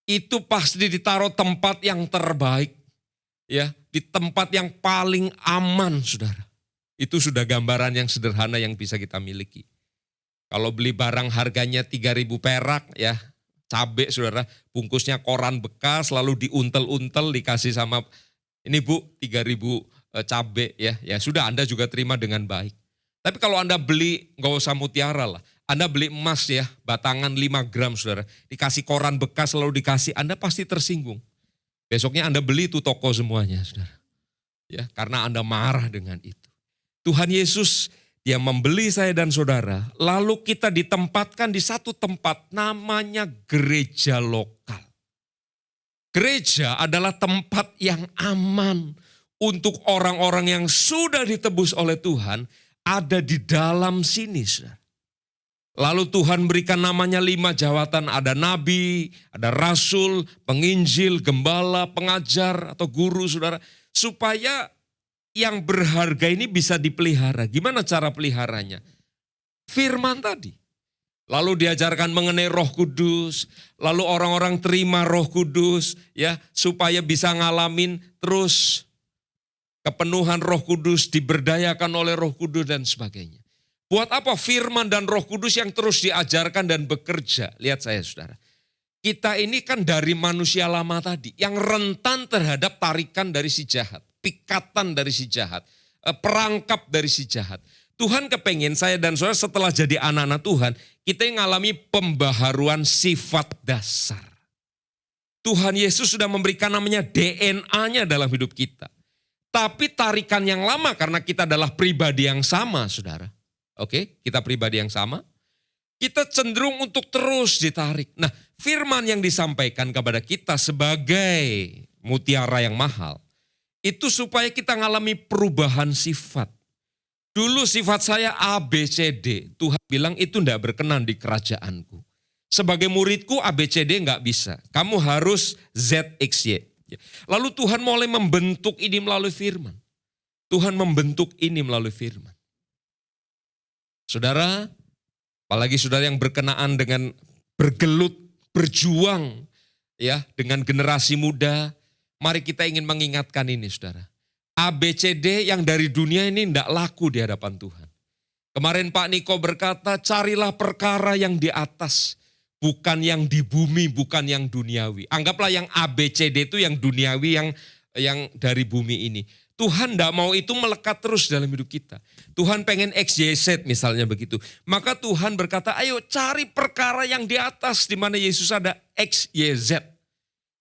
Speaker 2: Itu pasti ditaruh tempat yang terbaik. Ya, di tempat yang paling aman saudara. Itu sudah gambaran yang sederhana yang bisa kita miliki. Kalau beli barang harganya 3.000 perak ya, cabai saudara, bungkusnya koran bekas lalu diuntel-untel dikasih sama ini Bu 3.000 cabai ya. Ya sudah Anda juga terima dengan baik. Tapi kalau Anda beli nggak usah mutiara lah. Anda beli emas ya, batangan 5 gram saudara. Dikasih koran bekas lalu dikasih, Anda pasti tersinggung. Besoknya Anda beli itu toko semuanya saudara. Ya, karena Anda marah dengan itu. Tuhan Yesus Dia membeli saya dan saudara, lalu kita ditempatkan di satu tempat namanya gereja lokal. Gereja adalah tempat yang aman untuk orang-orang yang sudah ditebus oleh Tuhan ada di dalam sini. Lalu Tuhan berikan namanya 5 jawatan, ada nabi, ada rasul, penginjil, gembala, pengajar atau guru saudara. Supaya yang berharga ini bisa dipelihara. Gimana cara peliharanya? Firman tadi. Lalu diajarkan mengenai Roh Kudus, lalu orang-orang terima Roh Kudus ya supaya bisa ngalamin terus kepenuhan Roh Kudus, diberdayakan oleh Roh Kudus dan sebagainya. Buat apa firman dan Roh Kudus yang terus diajarkan dan bekerja? Lihat saya saudara. Kita ini kan dari manusia lama tadi yang rentan terhadap tarikan dari si jahat. Pikatan dari si jahat, perangkap dari si jahat. Tuhan kepengen saya dan saudara setelah jadi anak-anak Tuhan, kita yang mengalami pembaharuan sifat dasar. Tuhan Yesus sudah memberikan namanya DNA-nya dalam hidup kita. Tapi tarikan yang lama karena kita adalah pribadi yang sama saudara. Oke, kita pribadi yang sama. Kita cenderung untuk terus ditarik. Nah, firman yang disampaikan kepada kita sebagai mutiara yang mahal, itu supaya kita ngalami perubahan sifat. Dulu sifat saya A, B, C, D. Tuhan bilang itu enggak berkenan di kerajaanku. Sebagai muridku A, B, C, D enggak bisa. Kamu harus Z, X, Y. Lalu Tuhan mulai membentuk ini melalui firman. Tuhan membentuk ini melalui firman. Saudara, apalagi saudara yang berkenaan dengan bergelut, berjuang ya dengan generasi muda. Mari kita ingin mengingatkan ini saudara. A, B, C, D yang dari dunia ini tidak laku di hadapan Tuhan. Kemarin Pak Niko berkata, carilah perkara yang di atas, bukan yang di bumi, bukan yang duniawi. Anggaplah yang ABCD itu yang duniawi, yang dari bumi ini. Tuhan tidak mau itu melekat terus dalam hidup kita. Tuhan pengen XYZ misalnya begitu. Maka Tuhan berkata, ayo cari perkara yang di atas, di mana Yesus ada XYZ.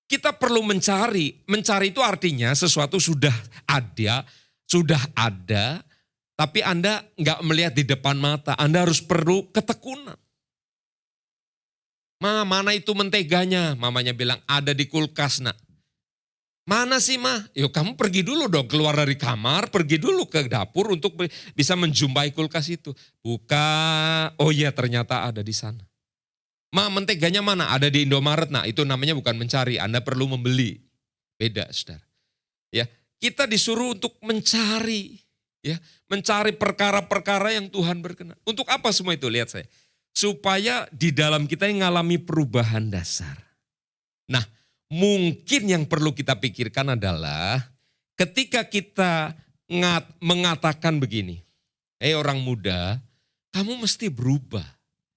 Speaker 2: Kita perlu mencari. Mencari itu artinya sesuatu sudah ada, tapi Anda nggak melihat di depan mata. Anda harus perlu ketekunan. Mana itu menteganya? Mamanya bilang ada di kulkas, nak. Mana sih, Ma? Yuk kamu pergi dulu dong, keluar dari kamar, pergi dulu ke dapur untuk bisa menjumpai kulkas itu. Buka, oh iya ternyata ada di sana. Ma, menteganya mana? Ada di Indomaret. Nah, itu namanya bukan mencari, Anda perlu membeli. Beda, saudara. Ya, kita disuruh untuk mencari. Ya, mencari perkara-perkara yang Tuhan berkenan. Untuk apa semua itu? Lihat saya. Supaya di dalam kita mengalami perubahan dasar. Nah, mungkin yang perlu kita pikirkan adalah ketika kita mengatakan begini. Orang muda, kamu mesti berubah.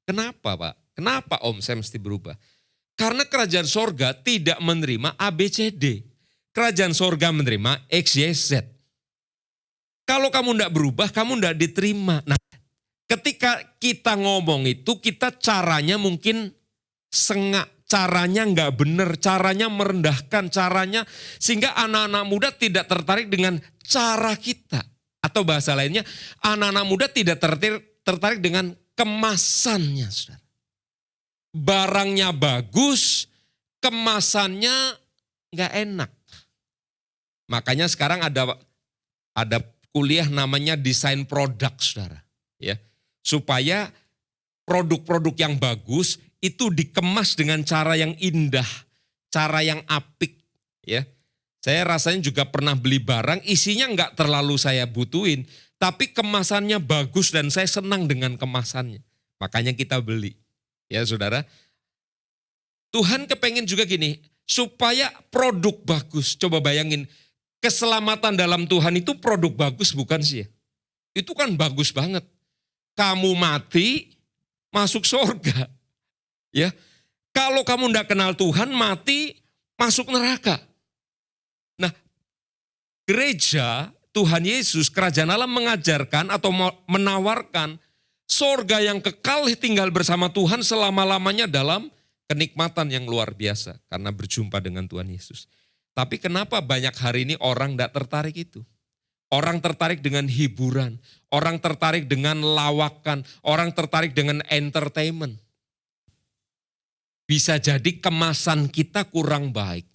Speaker 2: Kenapa, Pak? Kenapa Om saya mesti berubah? Karena kerajaan sorga tidak menerima ABCD. Kerajaan sorga menerima XYZ. Kalau kamu tidak berubah, kamu tidak diterima. Nah, ketika kita ngomong itu, kita caranya mungkin sengak, caranya nggak benar, caranya merendahkan, caranya sehingga anak-anak muda tidak tertarik dengan cara kita. Atau bahasa lainnya, anak-anak muda tidak tertarik dengan kemasannya, saudara. Barangnya bagus, kemasannya nggak enak. Makanya sekarang ada kuliah namanya desain produk, saudara. Ya, supaya produk-produk yang bagus itu dikemas dengan cara yang indah, cara yang apik. Ya, saya rasanya juga pernah beli barang, isinya nggak terlalu saya butuhin, tapi kemasannya bagus dan saya senang dengan kemasannya. Makanya kita beli. Ya, saudara. Tuhan kepengen juga gini, supaya produk bagus. Coba bayangin. Keselamatan dalam Tuhan itu produk bagus bukan sih ya? Itu kan bagus banget. Kamu mati, masuk surga. Ya, kalau kamu tidak kenal Tuhan, mati, masuk neraka. Nah, gereja, Tuhan Yesus, kerajaan Allah mengajarkan atau menawarkan surga yang kekal tinggal bersama Tuhan selama-lamanya dalam kenikmatan yang luar biasa. Karena berjumpa dengan Tuhan Yesus. Tapi kenapa banyak hari ini orang tidak tertarik itu? Orang tertarik dengan hiburan, orang tertarik dengan lawakan, orang tertarik dengan entertainment. Bisa jadi kemasan kita kurang baik.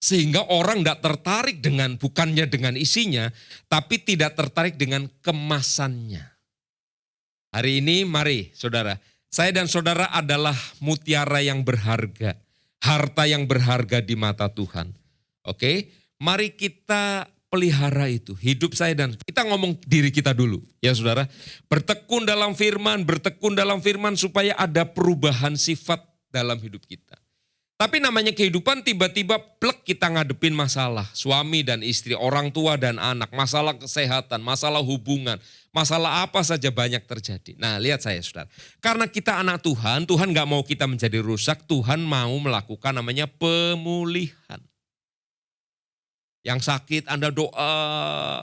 Speaker 2: Sehingga orang tidak tertarik bukannya dengan isinya, tapi tidak tertarik dengan kemasannya. Hari ini mari saudara, saya dan saudara adalah mutiara yang berharga. Harta yang berharga di mata Tuhan. Oke, mari kita pelihara itu. Hidup saya dan kita ngomong diri kita dulu. Ya saudara, bertekun dalam firman supaya ada perubahan sifat dalam hidup kita. Tapi namanya kehidupan tiba-tiba plek kita ngadepin masalah. Suami dan istri, orang tua dan anak, masalah kesehatan, masalah hubungan, masalah apa saja banyak terjadi. Nah lihat saya saudara, karena kita anak Tuhan, Tuhan gak mau kita menjadi rusak, Tuhan mau melakukan namanya pemulihan. Yang sakit Anda doa,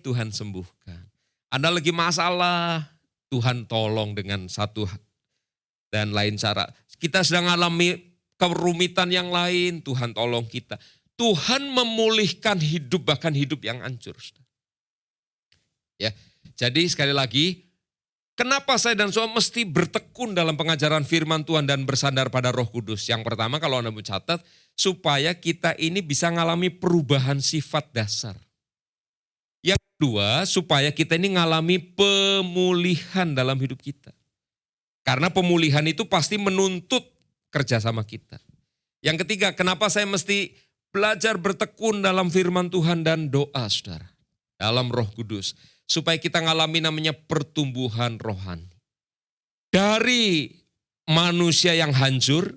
Speaker 2: Tuhan sembuhkan. Anda lagi masalah, Tuhan tolong dengan satu dan lain cara. Kita sedang alami kerumitan yang lain, Tuhan tolong kita. Tuhan memulihkan hidup, bahkan hidup yang hancur. Ya, jadi sekali lagi, kenapa saya dan saudara mesti bertekun dalam pengajaran firman Tuhan dan bersandar pada Roh Kudus? Yang pertama kalau Anda mencatat, supaya kita ini bisa mengalami perubahan sifat dasar. Yang kedua, supaya kita ini mengalami pemulihan dalam hidup kita. Karena pemulihan itu pasti menuntut kerjasama kita. Yang ketiga, kenapa saya mesti belajar bertekun dalam firman Tuhan dan doa, saudara. Dalam Roh Kudus. Supaya kita mengalami namanya pertumbuhan rohani. Dari manusia yang hancur,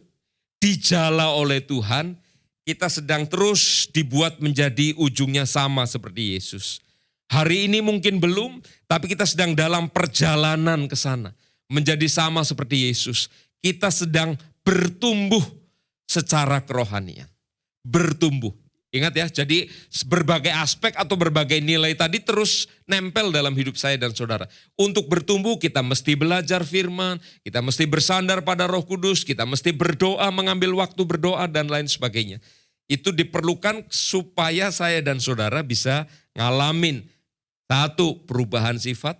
Speaker 2: dijala oleh Tuhan, kita sedang terus dibuat menjadi ujungnya sama seperti Yesus. Hari ini mungkin belum, tapi kita sedang dalam perjalanan ke sana. Menjadi sama seperti Yesus. Kita sedang bertumbuh secara kerohanian. Bertumbuh. Ingat ya, jadi berbagai aspek atau berbagai nilai tadi terus nempel dalam hidup saya dan saudara. Untuk bertumbuh kita mesti belajar firman, kita mesti bersandar pada Roh Kudus, kita mesti berdoa, mengambil waktu berdoa dan lain sebagainya. Itu diperlukan supaya saya dan saudara bisa ngalamin. 1, perubahan sifat.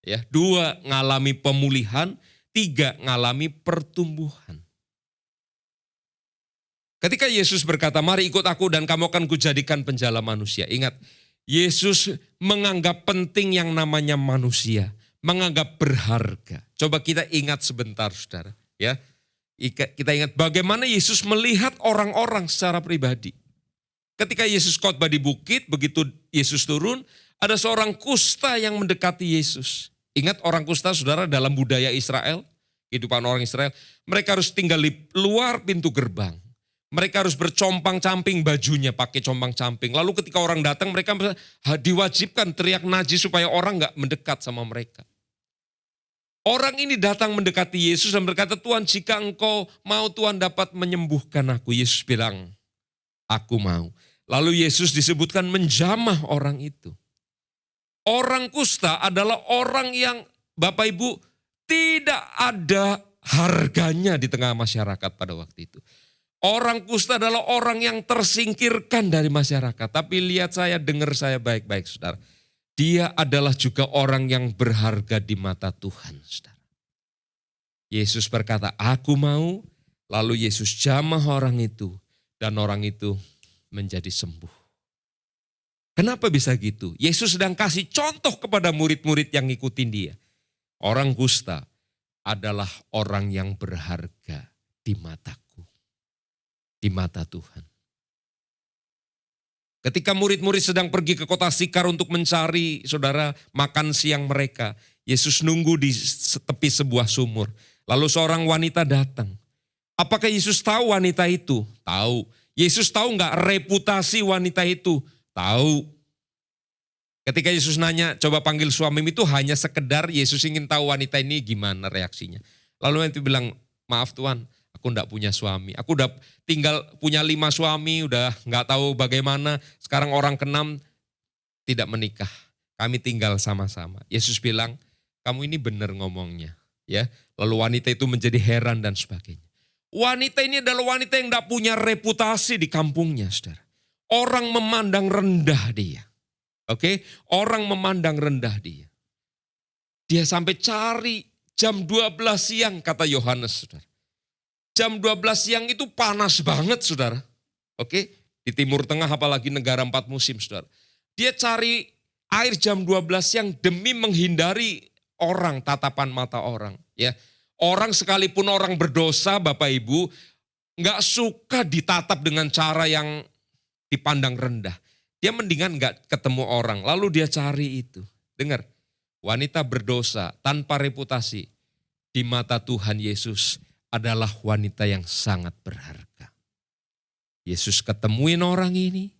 Speaker 2: Ya, 2, ngalami pemulihan. 3, ngalami pertumbuhan. Ketika Yesus berkata, mari ikut aku dan kamu akan kujadikan penjala manusia. Ingat, Yesus menganggap penting yang namanya manusia. Menganggap berharga. Coba kita ingat sebentar saudara. Ya, kita ingat bagaimana Yesus melihat orang-orang secara pribadi. Ketika Yesus khotbah di bukit, begitu Yesus turun, ada seorang kusta yang mendekati Yesus. Ingat orang kusta saudara dalam budaya Israel, kehidupan orang Israel, mereka harus tinggal di luar pintu gerbang. Mereka harus bercompang-camping bajunya, pakai compang-camping. Lalu ketika orang datang mereka diwajibkan teriak najis supaya orang gak mendekat sama mereka. Orang ini datang mendekati Yesus dan berkata, Tuhan jika engkau mau Tuhan dapat menyembuhkan aku. Yesus bilang, aku mau. Lalu Yesus disebutkan menjamah orang itu. Orang kusta adalah orang yang Bapak Ibu tidak ada harganya di tengah masyarakat pada waktu itu. Orang kusta adalah orang yang tersingkirkan dari masyarakat. Tapi lihat saya, dengar saya baik-baik saudara. Dia adalah juga orang yang berharga di mata Tuhan saudara. Yesus berkata, aku mau. Lalu Yesus jamah orang itu. Dan orang itu menjadi sembuh. Kenapa bisa gitu? Yesus sedang kasih contoh kepada murid-murid yang ngikutin dia. Orang kusta adalah orang yang berharga di mataku. Di mata Tuhan. Ketika murid-murid sedang pergi ke kota Sikar untuk mencari saudara makan siang mereka. Yesus nunggu di tepi sebuah sumur. Lalu seorang wanita datang. Apakah Yesus tahu wanita itu? Tahu. Yesus tahu enggak reputasi wanita itu? Tahu. Ketika Yesus nanya, coba panggil suamimu, itu hanya sekedar Yesus ingin tahu wanita ini gimana reaksinya. Lalu nanti bilang, maaf Tuhan, aku enggak punya suami. Aku udah tinggal punya 5 suami, udah enggak tahu bagaimana. Sekarang orang ke-6 tidak menikah. Kami tinggal sama-sama. Yesus bilang, kamu ini benar ngomongnya. Ya. Lalu wanita itu menjadi heran dan sebagainya. Wanita ini adalah wanita yang enggak punya reputasi di kampungnya, saudara. Orang memandang rendah dia. Oke, orang memandang rendah dia. Dia sampai cari jam 12 siang kata Yohanes, saudara. Jam 12 siang itu panas banget, saudara. Oke, di Timur Tengah apalagi negara 4 musim, saudara. Dia cari air jam 12 siang demi menghindari orang, tatapan mata orang. Ya, orang sekalipun orang berdosa, Bapak Ibu, nggak suka ditatap dengan cara yang dipandang rendah. Dia mendingan gak ketemu orang, lalu dia cari itu. Dengar, wanita berdosa tanpa reputasi di mata Tuhan Yesus adalah wanita yang sangat berharga. Yesus ketemuin orang ini,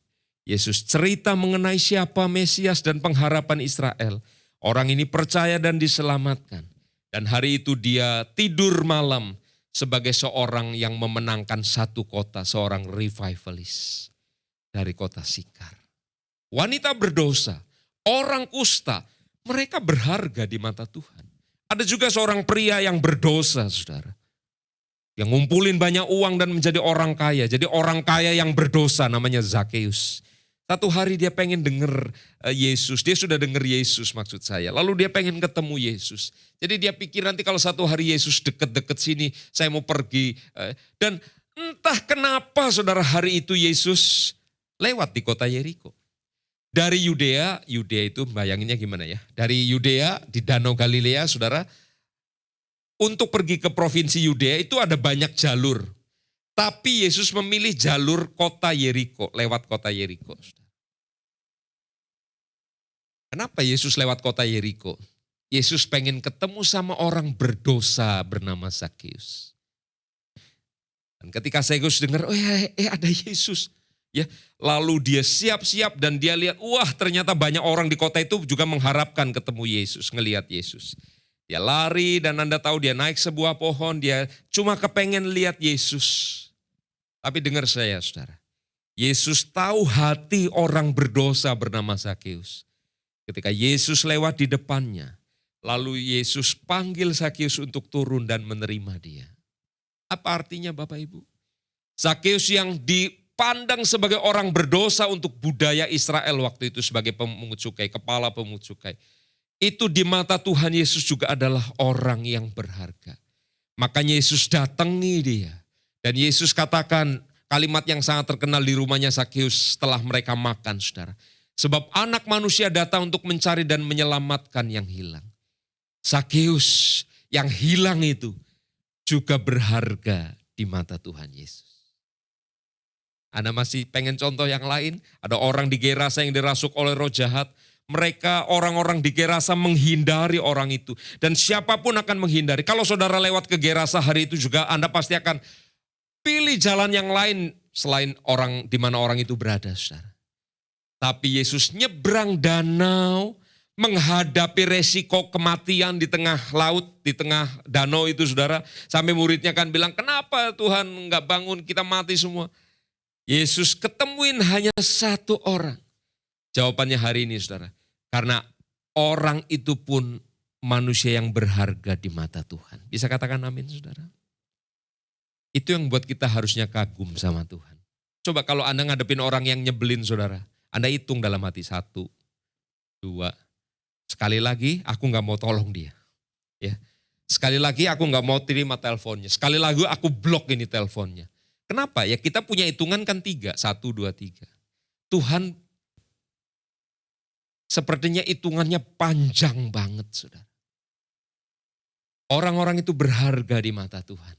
Speaker 2: Yesus cerita mengenai siapa Mesias dan pengharapan Israel. Orang ini percaya dan diselamatkan. Dan hari itu dia tidur malam sebagai seorang yang memenangkan satu kota, seorang revivalist dari kota Sikar. Wanita berdosa, orang kusta, mereka berharga di mata Tuhan. Ada juga seorang pria yang berdosa, saudara. Yang ngumpulin banyak uang dan menjadi orang kaya. Jadi orang kaya yang berdosa namanya Zakeus. Satu hari dia pengen denger Yesus, dia sudah denger Yesus maksud saya. Lalu dia pengen ketemu Yesus. Jadi dia pikir nanti kalau satu hari Yesus deket-deket sini, saya mau pergi. Dan entah kenapa saudara hari itu Yesus lewat di kota Yeriko. Dari Yudea itu bayanginnya gimana ya? Dari Yudea di Danau Galilea, saudara, untuk pergi ke provinsi Yudea itu ada banyak jalur. Tapi Yesus memilih jalur kota Yeriko, lewat kota Yeriko. Kenapa Yesus lewat kota Yeriko? Yesus pengen ketemu sama orang berdosa bernama Zakeus. Dan ketika Zakeus dengar, ada Yesus. Ya, lalu dia siap-siap dan dia lihat, wah ternyata banyak orang di kota itu juga mengharapkan ketemu Yesus, ngelihat Yesus. Dia lari dan Anda tahu dia naik sebuah pohon, dia cuma kepengen lihat Yesus. Tapi dengar saya saudara, Yesus tahu hati orang berdosa bernama Zakeus. Ketika Yesus lewat di depannya, lalu Yesus panggil Zakeus untuk turun dan menerima dia. Apa artinya Bapak Ibu? Zakeus yang dipandang sebagai orang berdosa untuk budaya Israel waktu itu sebagai pemungut cukai, kepala pemungut cukai. Itu di mata Tuhan Yesus juga adalah orang yang berharga. Makanya Yesus datangi dia. Dan Yesus katakan kalimat yang sangat terkenal di rumahnya Zakeus setelah mereka makan, saudara. Sebab anak manusia datang untuk mencari dan menyelamatkan yang hilang. Zakeus yang hilang itu juga berharga di mata Tuhan Yesus. Anda masih pengen contoh yang lain? Ada orang di Gerasa yang dirasuk oleh roh jahat. Mereka orang-orang di Gerasa menghindari orang itu. Dan siapapun akan menghindari. Kalau saudara lewat ke Gerasa hari itu juga Anda pasti akan pilih jalan yang lain selain orang di mana orang itu berada, saudara. Tapi Yesus nyebrang danau, menghadapi resiko kematian di tengah laut, di tengah danau itu saudara. Sampai muridnya kan bilang, kenapa Tuhan enggak bangun, kita mati semua. Yesus ketemuin hanya satu orang. Jawabannya hari ini saudara. Karena orang itu pun manusia yang berharga di mata Tuhan. Bisa katakan amin saudara? Itu yang buat kita harusnya kagum sama Tuhan. Coba kalau Anda ngadepin orang yang nyebelin saudara. Anda hitung dalam hati 1, 2, sekali lagi aku gak mau tolong dia. Ya. Sekali lagi aku gak mau terima teleponnya. Sekali lagi aku blok ini teleponnya. Kenapa? Ya kita punya hitungan kan 3, 1, 2, 3. Tuhan sepertinya hitungannya panjang banget saudara. Orang-orang itu berharga di mata Tuhan.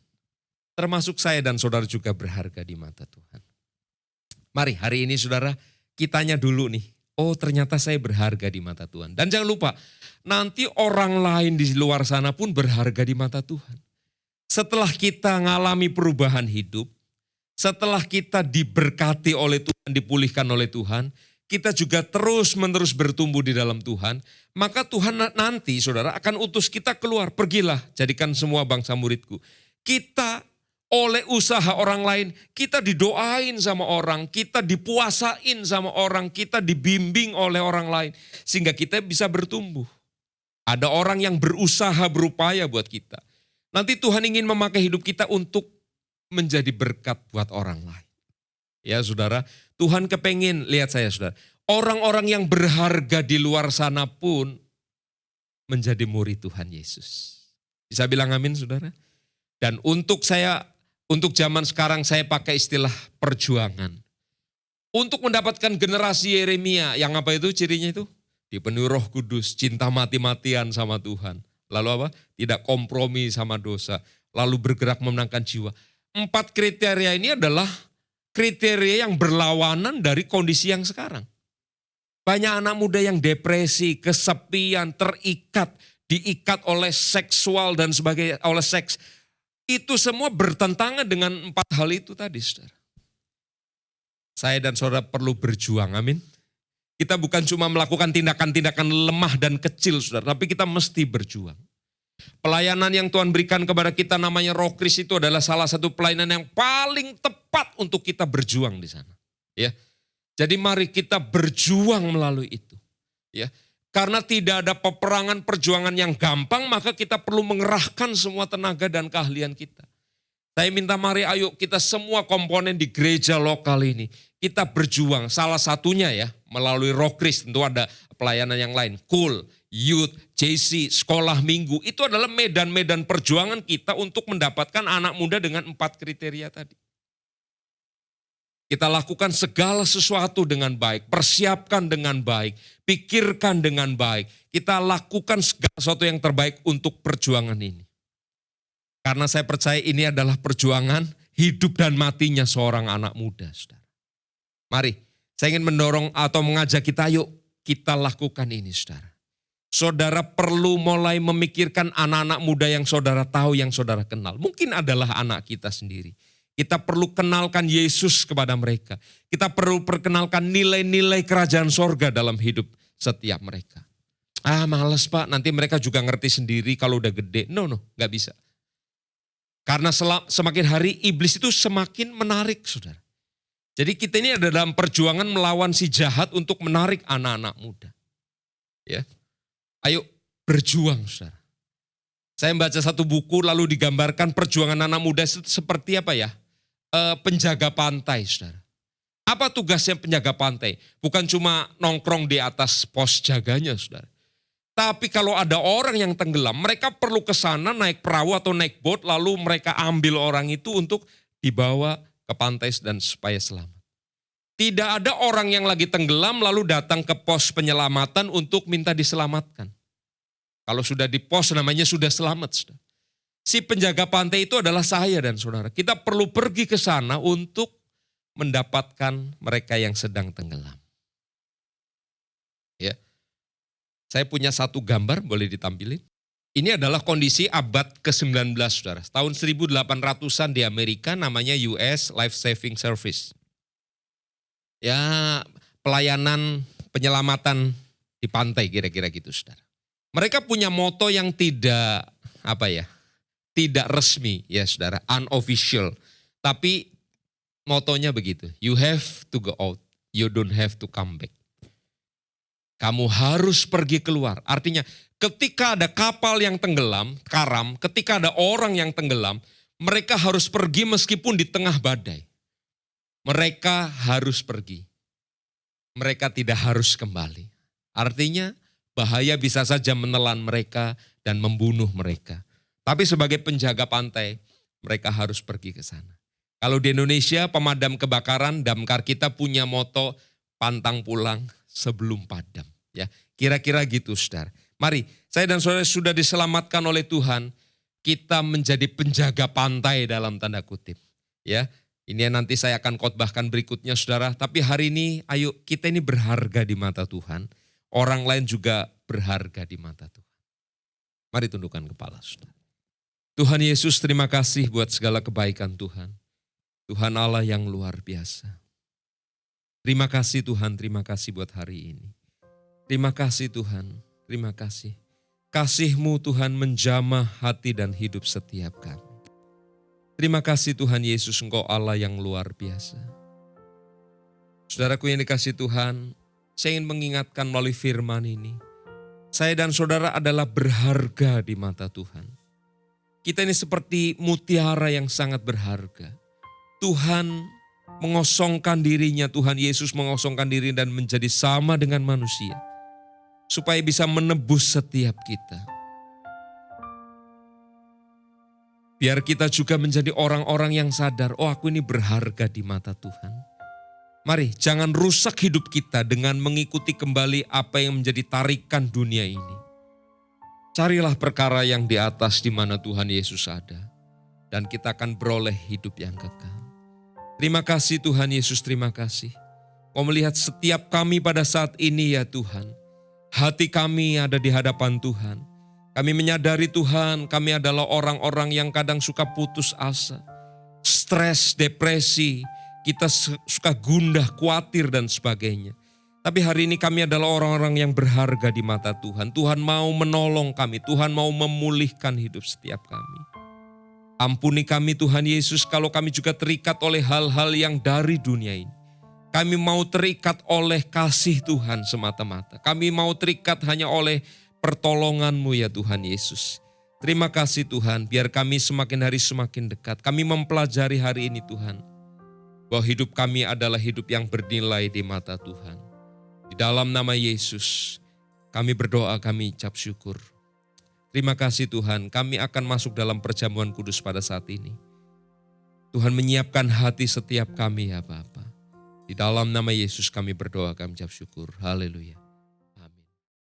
Speaker 2: Termasuk saya dan saudara juga berharga di mata Tuhan. Mari hari ini saudara, kita tanya dulu nih, oh ternyata saya berharga di mata Tuhan. Dan jangan lupa, nanti orang lain di luar sana pun berharga di mata Tuhan. Setelah kita ngalami perubahan hidup, setelah kita diberkati oleh Tuhan, dipulihkan oleh Tuhan, kita juga terus-menerus bertumbuh di dalam Tuhan, maka Tuhan nanti saudara akan utus kita keluar, pergilah jadikan semua bangsa muridku. Kita oleh usaha orang lain, kita didoain sama orang, kita dipuasain sama orang, kita dibimbing oleh orang lain. Sehingga kita bisa bertumbuh. Ada orang yang berusaha, berupaya buat kita. Nanti Tuhan ingin memakai hidup kita untuk menjadi berkat buat orang lain. Ya saudara, Tuhan kepengin, lihat saya saudara, orang-orang yang berharga di luar sana pun menjadi murid Tuhan Yesus. Bisa bilang amin saudara? Dan untuk zaman sekarang saya pakai istilah perjuangan. Untuk mendapatkan generasi Yeremia, yang apa itu cirinya itu? Dipenuhi Roh Kudus, cinta mati-matian sama Tuhan. Lalu apa? Tidak kompromi sama dosa. Lalu bergerak memenangkan jiwa. 4 kriteria ini adalah kriteria yang berlawanan dari kondisi yang sekarang. Banyak anak muda yang depresi, kesepian, terikat, diikat oleh seksual dan sebagainya, oleh seks. Itu semua bertentangan dengan 4 hal itu tadi, saudara. Saya dan saudara perlu berjuang, amin. Kita bukan cuma melakukan tindakan-tindakan lemah dan kecil, saudara, tapi kita mesti berjuang. Pelayanan yang Tuhan berikan kepada kita namanya Roh Kris itu adalah salah satu pelayanan yang paling tepat untuk kita berjuang di sana. Ya, jadi mari kita berjuang melalui itu. Ya. Karena tidak ada peperangan perjuangan yang gampang, maka kita perlu mengerahkan semua tenaga dan keahlian kita. Saya minta mari ayo kita semua komponen di gereja lokal ini, kita berjuang. Salah satunya ya, melalui Roh Kris, tentu ada pelayanan yang lain. Cool, Youth, JC, Sekolah Minggu, itu adalah medan-medan perjuangan kita untuk mendapatkan anak muda dengan 4 kriteria tadi. Kita lakukan segala sesuatu dengan baik, persiapkan dengan baik, pikirkan dengan baik. Kita lakukan segala sesuatu yang terbaik untuk perjuangan ini. Karena saya percaya ini adalah perjuangan hidup dan matinya seorang anak muda, saudara. Mari, saya ingin mendorong atau mengajak kita, yuk kita lakukan ini, saudara. Saudara perlu mulai memikirkan anak-anak muda yang saudara tahu, yang saudara kenal. Mungkin adalah anak kita sendiri. Kita perlu kenalkan Yesus kepada mereka. Kita perlu perkenalkan nilai-nilai kerajaan sorga dalam hidup setiap mereka. Males Pak, nanti mereka juga ngerti sendiri kalau udah gede. No, gak bisa. Karena semakin hari iblis itu semakin menarik, saudara. Jadi kita ini ada dalam perjuangan melawan si jahat untuk menarik anak-anak muda. Ya, ayo berjuang, saudara. Saya membaca satu buku lalu digambarkan perjuangan anak muda itu seperti apa ya? Penjaga pantai, saudara. Apa tugasnya penjaga pantai? Bukan cuma nongkrong di atas pos jaganya, saudara. Tapi kalau ada orang yang tenggelam, mereka perlu ke sana naik perahu atau naik boat, lalu mereka ambil orang itu untuk dibawa ke pantai dan supaya selamat. Tidak ada orang yang lagi tenggelam lalu datang ke pos penyelamatan untuk minta diselamatkan. Kalau sudah di pos namanya sudah selamat, saudara. Si penjaga pantai itu adalah saya dan saudara. Kita perlu pergi ke sana untuk mendapatkan mereka yang sedang tenggelam. Ya. Saya punya satu gambar, boleh ditampilin. Ini adalah kondisi abad ke-19, saudara. Tahun 1800-an di Amerika namanya US Life Saving Service. Ya, pelayanan penyelamatan di pantai kira-kira gitu, saudara. Mereka punya moto yang tidak tidak resmi ya saudara, unofficial. Tapi motonya begitu, you have to go out, you don't have to come back. Kamu harus pergi keluar. Artinya ketika ada kapal yang tenggelam, karam, ketika ada orang yang tenggelam, mereka harus pergi meskipun di tengah badai. Mereka harus pergi. Mereka tidak harus kembali. Artinya bahaya bisa saja menelan mereka dan membunuh mereka. Tapi sebagai penjaga pantai, mereka harus pergi ke sana. Kalau di Indonesia, pemadam kebakaran, damkar kita punya moto, pantang pulang sebelum padam. Ya, kira-kira gitu, saudara. Mari, saya dan saudara sudah diselamatkan oleh Tuhan, kita menjadi penjaga pantai dalam tanda kutip. Ya, ini nanti saya akan khotbahkan berikutnya, saudara. Tapi hari ini, ayo kita ini berharga di mata Tuhan. Orang lain juga berharga di mata Tuhan. Mari tundukkan kepala, saudara. Tuhan Yesus, terima kasih buat segala kebaikan Tuhan. Tuhan Allah yang luar biasa. Terima kasih Tuhan, terima kasih buat hari ini. Terima kasih Tuhan, terima kasih. Kasih-Mu Tuhan menjamah hati dan hidup setiap kami. Terima kasih Tuhan Yesus, Engkau Allah yang luar biasa. Saudaraku yang dikasih Tuhan, saya ingin mengingatkan melalui firman ini. Saya dan saudara adalah berharga di mata Tuhan. Kita ini seperti mutiara yang sangat berharga. Tuhan mengosongkan dirinya, Tuhan Yesus mengosongkan diri dan menjadi sama dengan manusia. Supaya bisa menebus setiap kita. Biar kita juga menjadi orang-orang yang sadar, oh aku ini berharga di mata Tuhan. Mari jangan rusak hidup kita dengan mengikuti kembali apa yang menjadi tarikan dunia ini. Carilah perkara yang di atas di mana Tuhan Yesus ada. Dan kita akan beroleh hidup yang kekal. Terima kasih Tuhan Yesus, terima kasih. Kau melihat setiap kami pada saat ini ya Tuhan. Hati kami ada di hadapan Tuhan. Kami menyadari Tuhan, kami adalah orang-orang yang kadang suka putus asa. Stres, depresi, kita suka gundah, khawatir dan sebagainya. Tapi hari ini kami adalah orang-orang yang berharga di mata Tuhan. Tuhan mau menolong kami, Tuhan mau memulihkan hidup setiap kami. Ampuni kami Tuhan Yesus kalau kami juga terikat oleh hal-hal yang dari dunia ini. Kami mau terikat oleh kasih Tuhan semata-mata. Kami mau terikat hanya oleh pertolongan-Mu ya Tuhan Yesus. Terima kasih Tuhan, biar kami semakin hari semakin dekat. Kami mempelajari hari ini Tuhan, bahwa hidup kami adalah hidup yang bernilai di mata Tuhan. Di dalam nama Yesus, kami berdoa, kami ucap syukur. Terima kasih Tuhan, kami akan masuk dalam perjamuan kudus pada saat ini. Tuhan menyiapkan hati setiap kami ya Bapa. Di dalam nama Yesus kami berdoa, kami ucap syukur. Haleluya.